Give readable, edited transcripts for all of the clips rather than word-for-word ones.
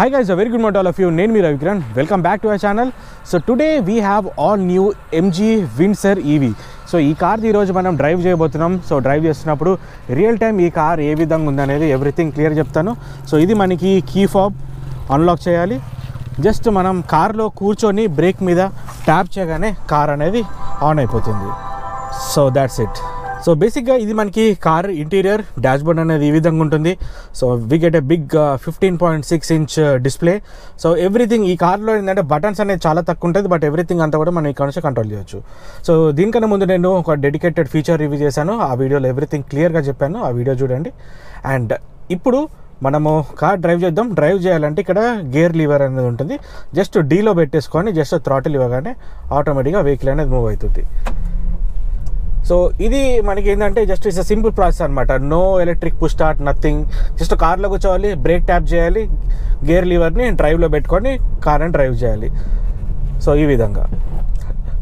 Hi guys, a very good morning to all of you. Name me Ravikran. Welcome back to our channel. So today we have all new MG Windsor EV. So ఈ car ఈ రోజు మనం drive చేయబోతున్నాం. So drive చేస్తున్నప్పుడు real time ఈ car ఏ విధంగా ఉందనేది everything clear చెప్తాను. సో ఇది మనకి కీ ఫాబ్ అన్లాక్ చేయాలి. జస్ట్ మనం కార్లో కూర్చొని బ్రేక్ మీద ట్యాప్ చేయగానే కార్ అనేది ఆన్ అయిపోతుంది. So that's it. సో బేసిక్గా ఇది మనకి కార్ ఇంటీరియర్ డాష్బోర్డ్ అనేది ఈ విధంగా ఉంటుంది. So we get a big 15.6 inch display. So everything ఈ కార్లో ఏంటంటే బటన్స్ అనేది చాలా తక్కువ ఉంటుంది, బట్ ఎవ్రీథింగ్ అంతా కూడా మనం ఇక్కడ నుంచి కంట్రోల్ చేయొచ్చు. సో దీనికన్నా ముందు నేను ఒక డెడికేటెడ్ ఫీచర్ రివ్యూ చేశాను. ఆ వీడియోలో ఎవ్రీథింగ్ క్లియర్గా చెప్పాను, ఆ వీడియో చూడండి. అండ్ ఇప్పుడు మనము కార్ డ్రైవ్ చేద్దాం. డ్రైవ్ చేయాలంటే ఇక్కడ గేర్ లీవర్ అనేది ఉంటుంది. జస్ట్ డీలో పెట్టేసుకొని జస్ట్ థ్రాటిల్ ఇవ్వగానే ఆటోమేటిక్గా వెహికల్ అనేది మూవ్ అవుతుంది. సో ఇది మనకి ఏంటంటే జస్ట్ ఇట్స్ సింపుల్ ప్రాసెస్ అనమాట. No electric push start, nothing. Just కార్లో కూర్చోవాలి, బ్రేక్ ట్యాప్ చేయాలి, గేర్ లీవర్ని డ్రైవ్లో పెట్టుకొని కార్ని డ్రైవ్ చేయాలి. సో ఈ విధంగా.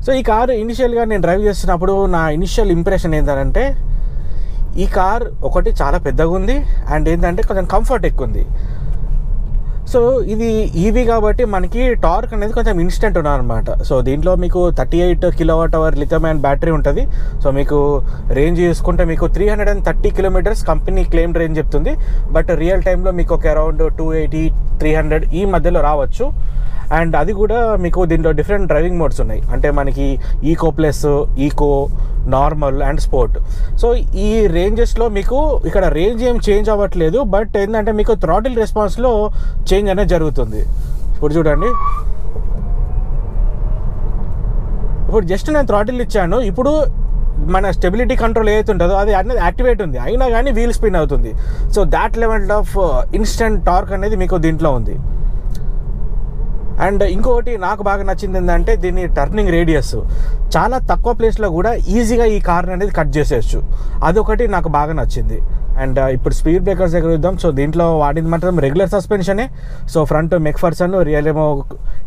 సో ఈ కారు ఇనిషియల్గా నేను డ్రైవ్ చేస్తున్నప్పుడు నా ఇనిషియల్ ఇంప్రెషన్ ఏంటంటే ఈ కార్ ఒకటి చాలా పెద్దగా ఉంది అండ్ ఏంటంటే కొంచెం కంఫర్ట్ ఎక్కువ ఉంది. సో ఇది ఈవీ కాబట్టి మనకి టార్క్ అనేది కొంచెం ఇన్స్టెంట్ ఉన్నదన్నమాట. సో దీంట్లో మీకు 38 kWh లిథియం అయాన్ బ్యాటరీ ఉంటుంది. సో మీకు రేంజ్ చూసుకుంటే మీకు 330 కిలోమీటర్స్ కంపెనీ క్లెయిమ్ రేంజ్ చెప్తుంది. బట్ రియల్ టైంలో మీకు ఒక అరౌండ్ 280-300 ఈ మధ్యలో రావచ్చు. అండ్ అది కూడా మీకు దీంట్లో డిఫరెంట్ డ్రైవింగ్ మోడ్స్ ఉన్నాయి. అంటే మనకి eco plus, eco, normal and sport. So ఈ రేంజెస్లో మీకు ఇక్కడ రేంజ్ ఏం చేంజ్ అవ్వట్లేదు, బట్ ఏంటంటే మీకు థ్రాటిల్ రెస్పాన్స్లో చేంజ్ అనేది జరుగుతుంది. ఇప్పుడు చూడండి, ఇప్పుడు జస్ట్ నేను థ్రాటిల్ ఇచ్చాను. ఇప్పుడు మన స్టెబిలిటీ కంట్రోల్ ఏదైతే ఉంటుందో అది అనేది యాక్టివేట్ ఉంది, అయినా కానీ వీల్ స్పిన్ అవుతుంది. So that level of instant torque అనేది మీకు దీంట్లో ఉంది. అండ్ ఇంకొకటి నాకు బాగా నచ్చింది ఏంటంటే దీని టర్నింగ్ రేడియస్ చాలా తక్కువ ప్లేస్లో కూడా ఈజీగా ఈ కార్ని అనేది కట్ చేసేయచ్చు. అదొకటి నాకు బాగా నచ్చింది. అండ్ ఇప్పుడు స్పీడ్ బ్రేకర్స్ దగ్గర చూద్దాం. సో దీంట్లో వాడింది మాత్రం రెగ్యులర్ సస్పెన్షనే. సో ఫ్రంట్ మెక్ఫర్సన్, రియల్ ఏమో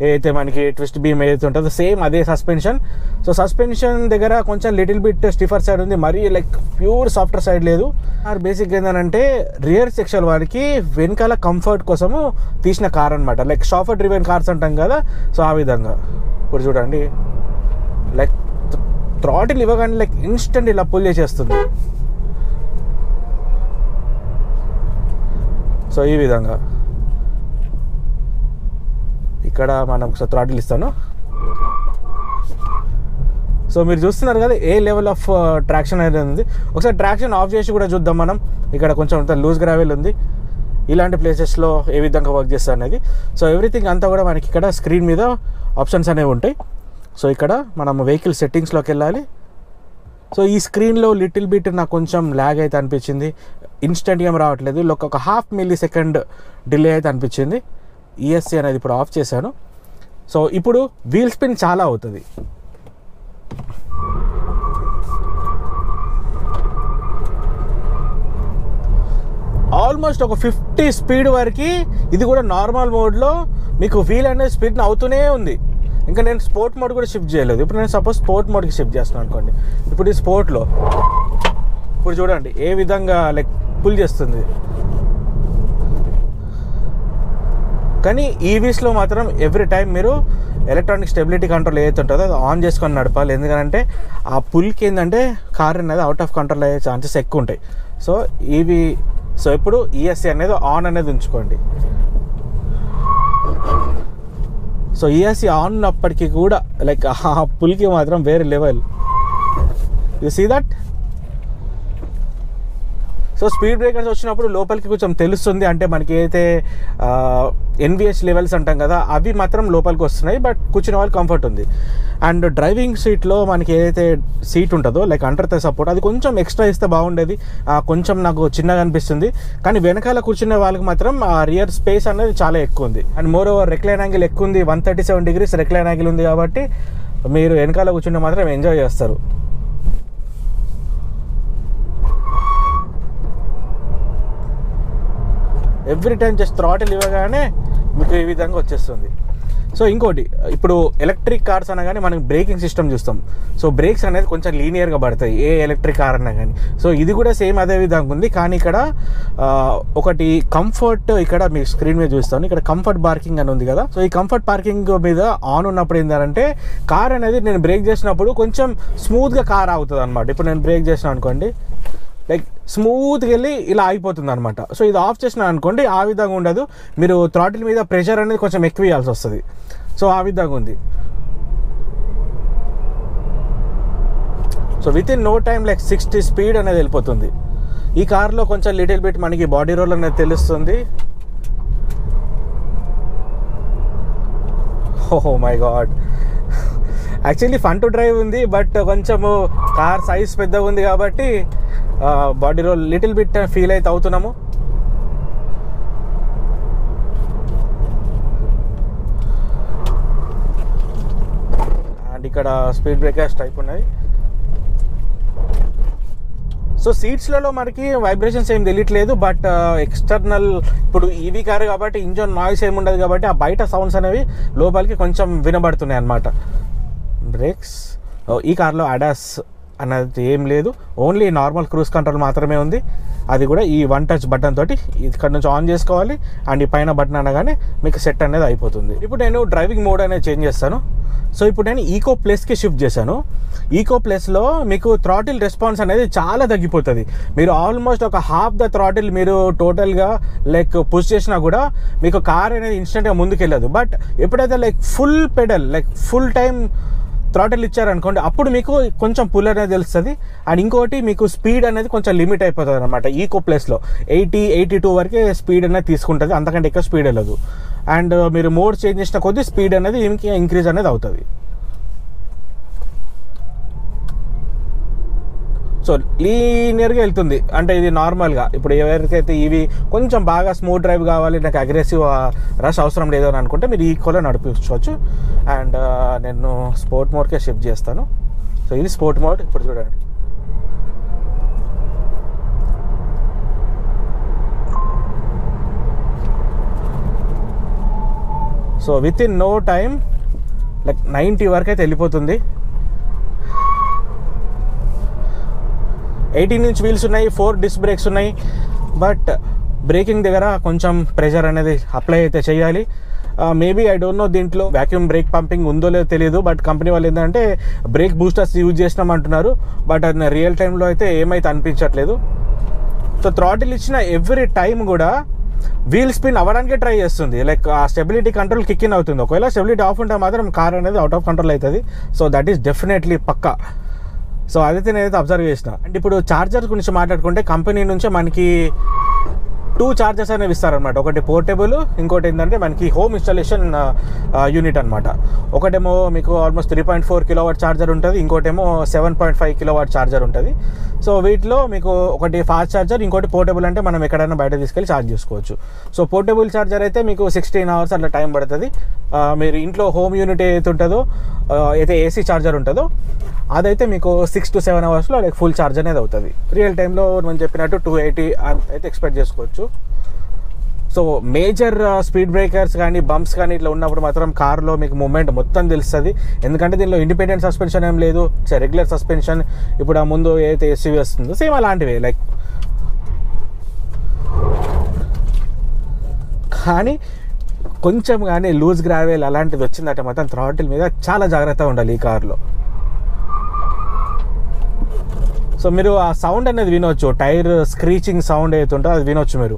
ఏదైతే మనకి ట్విస్ట్ బీమ్ ఏదైతే ఉంటుందో సేమ్ అదే సస్పెన్షన్. సో సస్పెన్షన్ దగ్గర కొంచెం లిటిల్ బిట్ స్టిఫర్ సైడ్ ఉంది, మరీ లైక్ ప్యూర్ సాఫ్ట్వేర్ సైడ్ లేదు. బేసిక్ ఏంటంటే రియర్ సెక్షన్ వారికి వెనకాల కంఫర్ట్ కోసము తీసిన కార్ అనమాట. లైక్ షాఫర్ డ్రివెన్ కార్స్ అంటాం కదా, సో ఆ విధంగా. ఇప్పుడు చూడండి, లైక్ థ్రాటిల్ ఇవ్వగానే లైక్ ఇన్స్టెంట్ ఇలా పుల్ చేసేస్తుంది. సో ఈ విధంగా ఇక్కడ మనం థ్రాటిల్ ఇస్తాను. సో మీరు చూస్తున్నారు కదా ఏ లెవెల్ ఆఫ్ ట్రాక్షన్ అనేది ఉంది. ఒకసారి ట్రాక్షన్ ఆఫ్ చేసి కూడా చూద్దాం మనం. ఇక్కడ కొంచెం లూజ్ గ్రావెల్ ఉంది, ఇలాంటి ప్లేసెస్లో ఏ విధంగా వర్క్ చేస్తా అనేది. సో ఎవ్రీథింగ్ అంతా కూడా మనకి ఇక్కడ స్క్రీన్ మీద ఆప్షన్స్ అనేవి ఉంటాయి. సో ఇక్కడ మనం వెహికల్ సెట్టింగ్స్లోకి వెళ్ళాలి. సో ఈ స్క్రీన్లో లిటిల్ బిట్ నాకు కొంచెం ల్యాగ్ అయితే అనిపించింది. ఇన్స్టెంట్ ఏం రావట్లేదు, ఒక 1/2 millisecond డిలే అయితే అనిపించింది. ఈఎస్సీ అనేది ఇప్పుడు ఆఫ్ చేశాను. సో ఇప్పుడు వీల్ స్పిన్ చాలా అవుతుంది. ఆల్మోస్ట్ ఒక 50 స్పీడ్ వరకు ఇది కూడా నార్మల్ మోడ్లో మీకు వీల్ అనేది స్పిన్ అవుతూనే ఉంది. ఇంకా నేను స్పోర్ట్ మోడ్ కూడా షిఫ్ట్ చేయలేదు. ఇప్పుడు నేను సపోజ్ స్పోర్ట్ మోడ్కి షిఫ్ట్ చేస్తున్నాను అనుకోండి. ఇప్పుడు ఈ స్పోర్ట్లో ఇప్పుడు చూడండి ఏ విధంగా లైక్ పుల్ చేస్తుంది. కానీ ఈవీస్లో మాత్రం ఎవ్రీ టైం మీరు ఎలక్ట్రానిక్ స్టెబిలిటీ కంట్రోల్ ఏదైతే ఉంటుందో అది ఆన్ చేసుకొని నడపాలి. ఎందుకంటే ఆ పుల్కి ఏంటంటే కార్ అనేది అవుట్ ఆఫ్ కంట్రోల్ అయ్యే ఛాన్సెస్ ఎక్కువ ఉంటాయి. సో సో ఇప్పుడు ఈఎస్సీ అనేది ఆన్ అనేది ఉంచుకోండి. సో ఈఎస్సీ ఆన్ ఉన్నప్పటికీ కూడా లైక్ ఆ పుల్కి మాత్రం వేరే level. You see that. So speed breakers వచ్చినప్పుడు లోపలికి కొంచెం తెలుస్తుంది. అంటే మనకి ఏదైతే ఎన్విహెచ్ లెవెల్స్ అంటాం కదా అవి మాత్రం లోపలికి వస్తున్నాయి, బట్ కూర్చునే వాళ్ళు కంఫర్ట్ ఉంది. అండ్ డ్రైవింగ్ సీట్లో మనకి ఏదైతే సీట్ ఉంటుందో లైక్ అండర్ ద సపోర్ట్ అది కొంచెం ఎక్స్ట్రా ఇస్తే బాగుండేది. కొంచెం నాకు చిన్నగా అనిపిస్తుంది. కానీ వెనకాల కూర్చునే వాళ్ళకి మాత్రం ఆ రియర్ స్పేస్ అనేది చాలా ఎక్కువ ఉంది. And more over recline angle ఎక్కువ ఉంది. 137 degrees రెక్లైన్ యాంగిల్ ఉంది కాబట్టి మీరు వెనకాల కూర్చునే మాత్రం ఎంజాయ్ చేస్తారు. ఎవ్రీ టైం జస్ట్ థ్రాటిల్ ఇవ్వగానే మీకు ఈ విధంగా వచ్చేస్తుంది. సో ఇంకోటి, ఇప్పుడు ఎలక్ట్రిక్ కార్స్ అనగానే మనం బ్రేకింగ్ సిస్టమ్ చూస్తాం. సో బ్రేక్స్ అనేది కొంచెం లీనియర్గా పడతాయి ఏ ఎలక్ట్రిక్ కార్ అన్నా కానీ. సో ఇది కూడా సేమ్ అదే విధంగా ఉంది. కానీ ఇక్కడ ఒకటి కంఫర్ట్, ఇక్కడ మీకు స్క్రీన్ మీద చూస్తాను, ఇక్కడ కంఫర్ట్ పార్కింగ్ అని ఉంది కదా. సో ఈ కంఫర్ట్ పార్కింగ్ మీద ఆన్ ఉన్నప్పుడు ఏంటంటే కార్ అనేది నేను బ్రేక్ చేసినప్పుడు కొంచెం స్మూత్గా కార్ ఆగుతుంది అనమాట. ఇప్పుడు నేను బ్రేక్ చేసిన అనుకోండి, లైక్ స్మూత్గా వెళ్ళి ఇలా ఆగిపోతుంది అనమాట. సో ఇది ఆఫ్ చేసిన అనుకోండి ఆ విధంగా ఉండదు, మీరు థ్రాటిల్ మీద ప్రెషర్ అనేది కొంచెం ఎక్కువ ఇవ్వాల్సి వస్తుంది. సో ఆ విధంగా ఉంది. So within no time like 60 speed అనేది వెళ్ళిపోతుంది. ఈ కార్లో కొంచెం లిటిల్ బిట్ మనకి బాడీ రోల్ అనేది తెలుస్తుంది. ఓహో my god, actually fun to drive ఉంది, బట్ కొంచెము కార్ సైజ్ పెద్దగా ఉంది కాబట్టి body roll little bit feel అయితే అవుతున్నాము. అండ్ ఇక్కడ స్పీడ్ బ్రేకర్స్ టైప్ ఉన్నాయి. సో సీట్స్లలో మనకి వైబ్రేషన్స్ ఏం తెలియట్లేదు, బట్ ఎక్స్టర్నల్ ఇప్పుడు ఈవీ కార్ కాబట్టి ఇంజన్ నాయిస్ ఏమి ఉండదు కాబట్టి ఆ బయట సౌండ్స్ అనేవి లోపలికి కొంచెం వినబడుతున్నాయి అన్నమాట. బ్రేక్స్, ఈ కార్లో అడాస్ అనేది ఏం లేదు, ఓన్లీ నార్మల్ క్రూజ్ కంట్రోల్ మాత్రమే ఉంది. అది కూడా ఈ వన్ టచ్ బటన్ తోటి ఇక్కడ నుంచి ఆన్ చేసుకోవాలి. అండ్ ఈ పైన బటన్ అనగానే మీకు సెట్ అనేది అయిపోతుంది. ఇప్పుడు నేను డ్రైవింగ్ మోడ్ అనేది చేంజ్ చేస్తాను. సో ఇప్పుడు నేను ఈకో ప్లస్కి షిఫ్ట్ చేశాను. ఈకో ప్లస్లో మీకు థ్రాటిల్ రెస్పాన్స్ అనేది చాలా తగ్గిపోతుంది. మీరు ఆల్మోస్ట్ ఒక హాఫ్ ద థ్రాటిల్ మీరు టోటల్గా లైక్ పుష్ చేసినా కూడా మీకు కార్ అనేది ఇన్స్టెంట్గా ముందుకెళ్ళదు. బట్ ఎప్పుడైతే like full pedal like full time throttle ఇచ్చారనుకోండి అప్పుడు మీకు కొంచెం పుల్ అనేది తెలుస్తుంది. అండ్ ఇంకోటి మీకు స్పీడ్ అనేది కొంచెం లిమిట్ అయిపోతుంది అనమాట. ఈకో ప్లస్లో 80-82 వరకే స్పీడ్ అనేది తీసుకుంటుంది, అంతకంటే ఎక్కువ స్పీడ్ వెళ్ళదు. అండ్ మీరు మోడ్ చేంజ్ చేసిన కొద్దీ స్పీడ్ అనేది ఇంక్రీజ్ అనేది అవుతుంది. సో లీనియర్గా వెళ్తుంది, అంటే ఇది నార్మల్గా ఇప్పుడు ఎవరికైతే ఇవి కొంచెం బాగా స్మూత్ డ్రైవ్ కావాలి, నాకు అగ్రెసివ్ రష్ అవసరం లేదు అని అనుకుంటే మీరు ఈక్వల్గా నడిపించుకోవచ్చు. అండ్ నేను స్పోర్ట్ మోడ్కే షిఫ్ట్ చేస్తాను. సో ఇది స్పోర్ట్ మోడ్. ఇప్పుడు చూడండి, so within no time like 90 వరకు అయితే వెళ్ళిపోతుంది. 18 ఇంచ్ వీల్స్ ఉన్నాయి, 4 డిస్క్ బ్రేక్స్ ఉన్నాయి. బట్ బ్రేకింగ్ దగ్గర కొంచెం ప్రెషర్ అనేది అప్లై అయితే చేయాలి. మేబీ ఐ డోంట్ నో దీంట్లో వ్యాక్యూమ్ బ్రేక్ పంపింగ్ ఉందో లేదో తెలియదు. బట్ కంపెనీ వాళ్ళు ఏంటంటే బ్రేక్ బూస్టర్స్ యూజ్ చేసినామంటున్నారు, బట్ అది రియల్ టైంలో అయితే ఏమైతే అనిపించట్లేదు. సో థ్రాటిల్ ఇచ్చిన ఎవ్రీ టైం కూడా వీల్ స్పిన్ అవ్వడానికే ట్రై చేస్తుంది, లైక్ ఆ స్టెబిలిటీ కంట్రోల్ కిక్ ఇన్ అవుతుంది. ఒకవేళ స్టెబిలిటీ ఆఫ్ ఉంటే మాత్రం కార్ అనేది అవుట్ ఆఫ్ కంట్రోల్ అవుతుంది. సో దట్ ఈస్ డెఫినెట్లీ పక్కా. సో అదైతే నేనైతే అబ్జర్వ్ చేసిన. అండ్ ఇప్పుడు ఛార్జర్ గురించి మాట్లాడుకుంటే కంపెనీ నుంచే మనకి 2 ఛార్జర్స్ అనేవి ఇస్తారనమాట. ఒకటి పోర్టబుల్, ఇంకోటి ఏంటంటే మనకి హోమ్ ఇన్స్టాలేషన్ యూనిట్ అనమాట. ఒకటేమో మీకు ఆల్మోస్ట్ 3.4 కిలోవాట్ ఛార్జర్ ఉంటుంది, ఇంకోటేమో 7.5 కిలోవాట్ ఛార్జర్ ఉంటుంది. సో వీటిలో మీకు ఒకటి ఫాస్ట్ ఛార్జర్, ఇంకోటి పోర్టబుల్, అంటే మనం ఎక్కడైనా బయట తీసుకెళ్ళి ఛార్జ్ చేసుకోవచ్చు. సో పోర్టబుల్ ఛార్జర్ అయితే మీకు 16 అవర్స్ అట్లా టైం పడుతుంది. మీరు ఇంట్లో హోమ్ యూనిట్ ఏదైతే ఉంటుందో, అయితే ఏసీ ఛార్జర్ ఉంటుందో అదైతే మీకు 6 to 7 అవర్స్లో లైక్ ఫుల్ ఛార్జ్ అనేది అవుతుంది. రియల్ టైంలో మనం చెప్పినట్టు 280 అయితే ఎక్స్పెక్ట్ చేసుకోవచ్చు. సో మేజర్ స్పీడ్ బ్రేకర్స్ కానీ బంప్స్ కానీ ఇట్లా ఉన్నప్పుడు మాత్రం కార్లో మీకు మూమెంట్ మొత్తం తెలుస్తుంది. ఎందుకంటే దీనిలో ఇండిపెండెంట్ సస్పెన్షన్ ఏం లేదు, రెగ్యులర్ సస్పెన్షన్. ఇప్పుడు ఆ ముందు ఏదైతే ఎస్యూవీ వస్తుందో సేమ్ అలాంటివే లైక్. కానీ కొంచెం కానీ లూజ్ గ్రావెల్ అలాంటిది వచ్చిందంటే మాత్రం థ్రాటిల్ మీద చాలా జాగ్రత్తగా ఉండాలి ఈ కార్లో. సో మీరు ఆ సౌండ్ అనేది వినొచ్చు, టైర్ స్క్రీచింగ్ సౌండ్ ఏదైతే ఉంటుందో అది వినొచ్చు మీరు.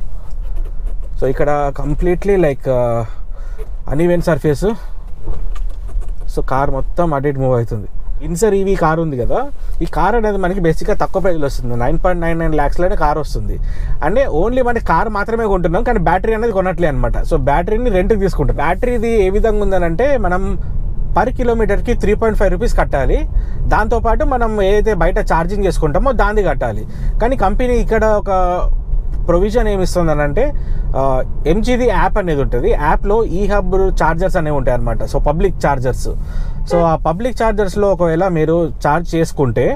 సో ఇక్కడ completely like uneven surface. So car మొత్తం అటు ఇటు మూవ్ అవుతుంది. ఇన్సర్ ఈవీ కార్ ఉంది కదా, ఈ కార్ అనేది మనకి బేసిక్గా తక్కువ ప్రైస్లో వస్తుంది. 9.99 lakhsలోనే కార్ వస్తుంది. అంటే ఓన్లీ మనకి కార్ మాత్రమే కొంటున్నాం, కానీ బ్యాటరీ అనేది కొనట్లే అనమాట. సో బ్యాటరీని రెంట్కి తీసుకుంటాం. బ్యాటరీది ఏ విధంగా ఉందనంటే మనం పర్ కిలోమీటర్కి 3.5 రూపీస్ కట్టాలి. దాంతోపాటు మనం ఏదైతే బయట ఛార్జింగ్ చేసుకుంటామో దాన్ని కట్టాలి. కానీ కంపెనీ ఇక్కడ ఒక ప్రొవిజన్ ఏమి ఇస్తుందనంటే ఎంజీది యాప్ అనేది ఉంటుంది. యాప్లో ఈ హబ్ ఛార్జర్స్ అనేవి ఉంటాయి అనమాట. So public chargers. సో ఆ పబ్లిక్ ఛార్జర్స్లో ఒకవేళ మీరు ఛార్జ్ చేసుకుంటే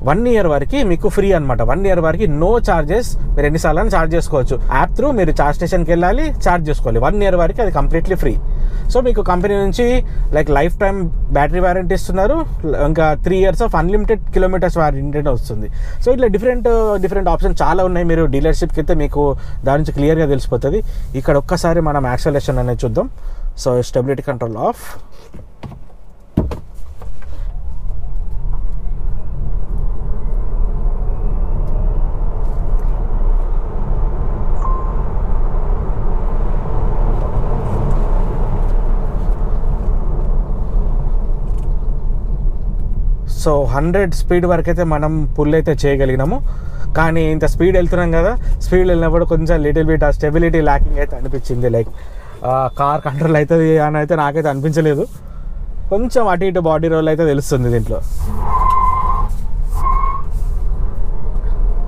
1 year వరకు మీకు ఫ్రీ అనమాట. 1 year వరకు నో చార్జెస్, మీరు ఎన్నిసార్లు ఛార్జ్ చేసుకోవచ్చు. యాప్ త్రూ మీరు ఛార్జ్ స్టేషన్కి వెళ్ళాలి, ఛార్జ్ చేసుకోవాలి. 1 year వరకు అది కంప్లీట్లీ ఫ్రీ. సో మీకు కంపెనీ నుంచి లైఫ్ టైం బ్యాటరీ వారంటీ ఇస్తున్నారు, ఇంకా 3 years of unlimited kilometres warranty వస్తుంది. సో ఇట్లా డిఫరెంట్ ఆప్షన్ చాలా ఉన్నాయి. మీరు డీలర్షిప్కి అయితే మీకు దాని నుంచి క్లియర్గా తెలిసిపోతుంది. ఇక్కడ ఒక్కసారి మనం యాక్సలరేషన్ అనేది చూద్దాం. So stability control of. So 100 speed వరకు అయితే మనం పుల్ అయితే చేయగలిగినాము. కానీ ఇంత స్పీడ్ వెళ్తున్నాం కదా, స్పీడ్ వెళ్ళినప్పుడు కొంచెం లిటిల్ బిట్ ఆ స్టెబిలిటీ ల్యాకింగ్ అయితే అనిపించింది. లైక్ కార్ కంట్రోల్ అవుతుంది అని అయితే నాకైతే అనిపించలేదు. కొంచెం అటు ఇటు బాడీ రోల్ అయితే తెలుస్తుంది దీంట్లో.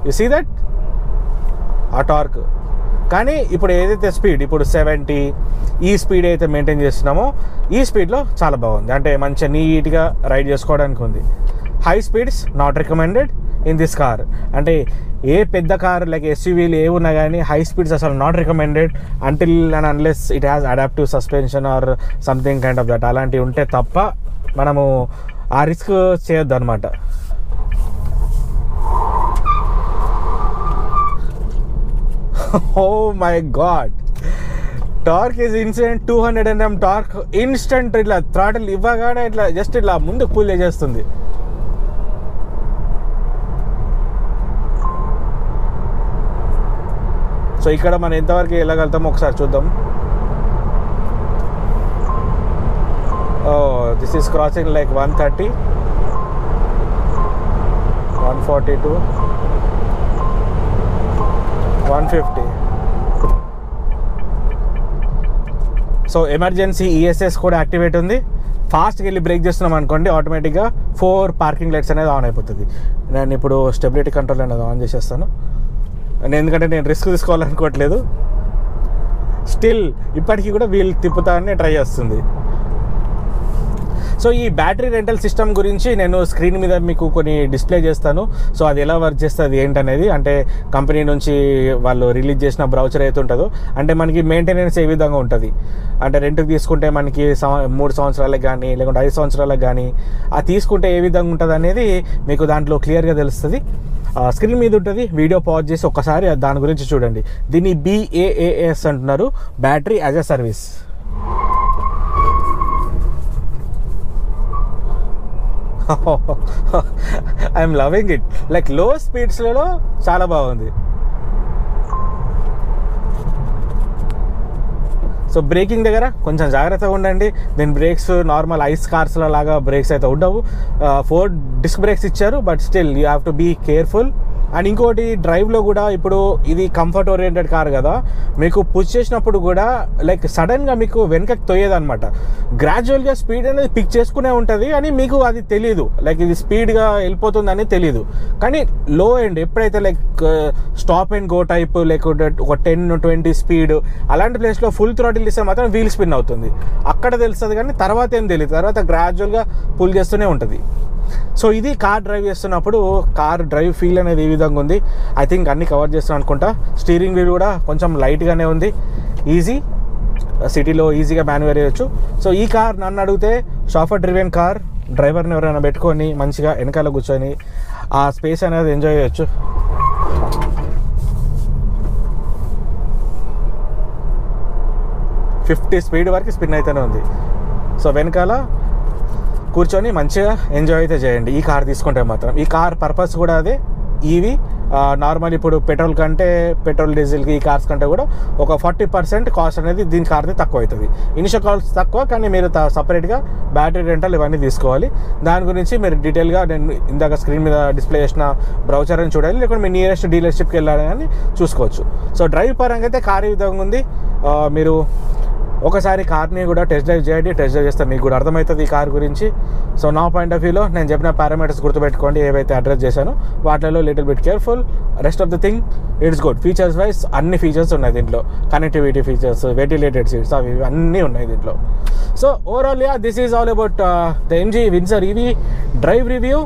యు సీ దట్ ఆ టార్క్. కానీ ఇప్పుడు ఏదైతే స్పీడ్ ఇప్పుడు 70 ఈ స్పీడ్ అయితే మెయింటైన్ చేస్తున్నామో ఈ స్పీడ్లో చాలా బాగుంది. అంటే మంచిగా నీట్గా రైడ్ చేసుకోవడానికి ఉంది. High speeds not recommended in this car. అంటే ఏ పెద్ద కార్ లైక్ ఎస్యూవీలు ఏ ఉన్నా కానీ హై స్పీడ్స్ అసలు not recommended until and unless it has adaptive suspension or something kind of that. అలాంటివి ఉంటే తప్ప మనము ఆ రిస్క్ చేయొద్దు అనమాట. Oh my god, torque is incident. 200 Nm torque instant. ఇట్లా థ్రాటిల్ ఇవ్వగానే ఇట్లా జస్ట్ ఇట్లా ముందుకు పుల్ చేస్తుంది. సో ఇక్కడ మనం ఎంతవరకు వెళ్ళగలుగుతామో ఒకసారి చూద్దాం. This is crossing like 130, 142, 150. So emergency ESS కూడా యాక్టివేట్ ఉంది. ఫాస్ట్గా వెళ్ళి బ్రేక్ చేస్తున్నాం అనుకోండి, ఆటోమేటిక్గా 4 పార్కింగ్ లైట్స్ అనేది ఆన్ అయిపోతుంది. నేను ఇప్పుడు స్టెబిలిటీ కంట్రోల్ అనేది ఆన్ చేసేస్తాను. ఎందుకంటే నేను రిస్క్ తీసుకోవాలనుకోవట్లేదు. స్టిల్ ఇప్పటికీ కూడా వీల్ తిప్పుతానే ట్రై చేస్తుంది. సో ఈ బ్యాటరీ రెంటల్ సిస్టమ్ గురించి నేను స్క్రీన్ మీద మీకు కొన్ని డిస్ప్లే చేస్తాను. సో అది ఎలా వర్క్ చేస్తుంది ఏంటనేది. అంటే కంపెనీ నుంచి వాళ్ళు రిలీజ్ చేసిన బ్రౌచర్ అయితే ఉంటుందో, అంటే మనకి మెయింటెనెన్స్ ఏ విధంగా ఉంటుంది, అంటే రెంట్కి తీసుకుంటే మనకి 3 సంవత్సరాలకు కానీ లేకుంటే 5 సంవత్సరాలకు కానీ అది తీసుకుంటే ఏ విధంగా ఉంటుంది అనేది మీకు దాంట్లో క్లియర్గా తెలుస్తుంది. స్క్రీన్ మీద ఉంటుంది. వీడియో పాజ్ చేసి ఒక్కసారి దాని గురించి చూడండి. దీన్ని BAAS అంటున్నారు, battery as a service. I'm loving it. Like లో స్పీడ్స్లలో చాలా బాగుంది. సో బ్రేకింగ్ దగ్గర కొంచెం జాగ్రత్తగా ఉండండి. దీని బ్రేక్స్ నార్మల్ ఐస్ కార్స్లో లాగా బ్రేక్స్ అయితే ఉండవు. 4 డిస్క్ బ్రేక్స్ ఇచ్చారు, but still you have to be careful. And ఇంకోటి డ్రైవ్లో కూడా ఇప్పుడు ఇది కంఫర్ట్ ఓరియంటెడ్ కార్ కదా, మీకు పుష్ చేసినప్పుడు కూడా లైక్ సడన్గా మీకు వెనకకి తోయేదన్నమాట. గ్రాడ్యువల్గా స్పీడ్ అనేది పిక్ చేసుకునే ఉంటుంది అని మీకు అది తెలీదు. లైక్ ఇది స్పీడ్గా వెళ్ళిపోతుందని తెలీదు. కానీ లో ఎండ్ ఎప్పుడైతే like stop and go type లేకుంటే ఒక 10-20 స్పీడ్ అలాంటి ప్లేస్లో ఫుల్ థ్రాటిల్ ఇస్తే మాత్రం వీల్ స్పిన్ అవుతుంది. అక్కడ తెలుస్తుంది కానీ తర్వాత ఏం తెలియదు. తర్వాత గ్రాడ్యువల్గా పుల్ చేస్తూనే ఉంటుంది. సో ఇది కార్ డ్రైవ్ చేస్తున్నప్పుడు కార్ డ్రైవ్ ఫీల్ అనేది ఈ విధంగా ఉంది. ఐ థింక్ అన్ని కవర్ చేస్తున్నాను అనుకుంటా. స్టీరింగ్ వీల్ కూడా కొంచెం లైట్గానే ఉంది. ఈజీ, సిటీలో ఈజీగా మాన్యువర్ చేయొచ్చు. సో ఈ కార్ నన్ను అడిగితే షాఫర్ డ్రివెన్ కార్. డ్రైవర్ని ఎవరైనా పెట్టుకొని మంచిగా వెనకాల కూర్చొని ఆ స్పేస్ అనేది ఎంజాయ్ చేయొచ్చు. $50 స్పీడ్ వరకు స్పిన్ అయితేనే ఉంది. సో వెనకాల కూర్చొని మంచిగా ఎంజాయ్ అయితే చేయండి ఈ కార్ తీసుకుంటే మాత్రం. ఈ కార్ పర్పస్ కూడా అదే. ఈవీ నార్మల్ ఇప్పుడు పెట్రోల్ డీజిల్కి ఈ కార్స్ కంటే కూడా ఒక 40% కాస్ట్ అనేది దీని కార్ది తక్కువ అవుతుంది. ఇనిషియల్ కాస్ట్ తక్కువ, కానీ మీరు సపరేట్గా బ్యాటరీ రెంటల్ ఇవన్నీ తీసుకోవాలి. దాని గురించి మీరు డీటెయిల్గా నేను ఇందాక స్క్రీన్ మీద డిస్ప్లే చేసిన బ్రౌచర్ అని చూడాలి, లేకుంటే మీ నియరెస్ట్ డీలర్షిప్కి వెళ్ళాలని కానీ చూసుకోవచ్చు. సో డ్రైవ్ పరంగా అయితే కార్ ఈ విధంగా ఉంది. మీరు ఒకసారి కార్ని కూడా టెస్ట్ డ్రైవ్ చేయండి. టెస్ట్ డ్రైవ్ చేస్తే మీకు కూడా అర్థమవుతుంది ఈ కార్ గురించి. సో నా పాయింట్ ఆఫ్ వ్యూలో నేను చెప్పిన పారామీటర్స్ గుర్తుపెట్టుకోండి, ఏవైతే అడ్రస్ చేశానో వాటిలో little bit careful. Rest of the thing it's good. Features wise అన్ని ఫీచర్స్ ఉన్నాయి దీంట్లో. కనెక్టివిటీ ఫీచర్స్, వెంటిలేటెడ్ సీట్స్, అవి అన్నీ ఉన్నాయి దీంట్లో. So overall this is all about the MG Windsor EV drive review.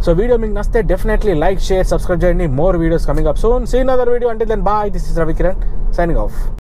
So video మీకు నచ్చితే డెఫినెట్లీ లైక్ షేర్ సబ్స్క్రైబ్ చేయండి. More videos coming up soon. See other video. Until then bye. This is Ravikiran signing of.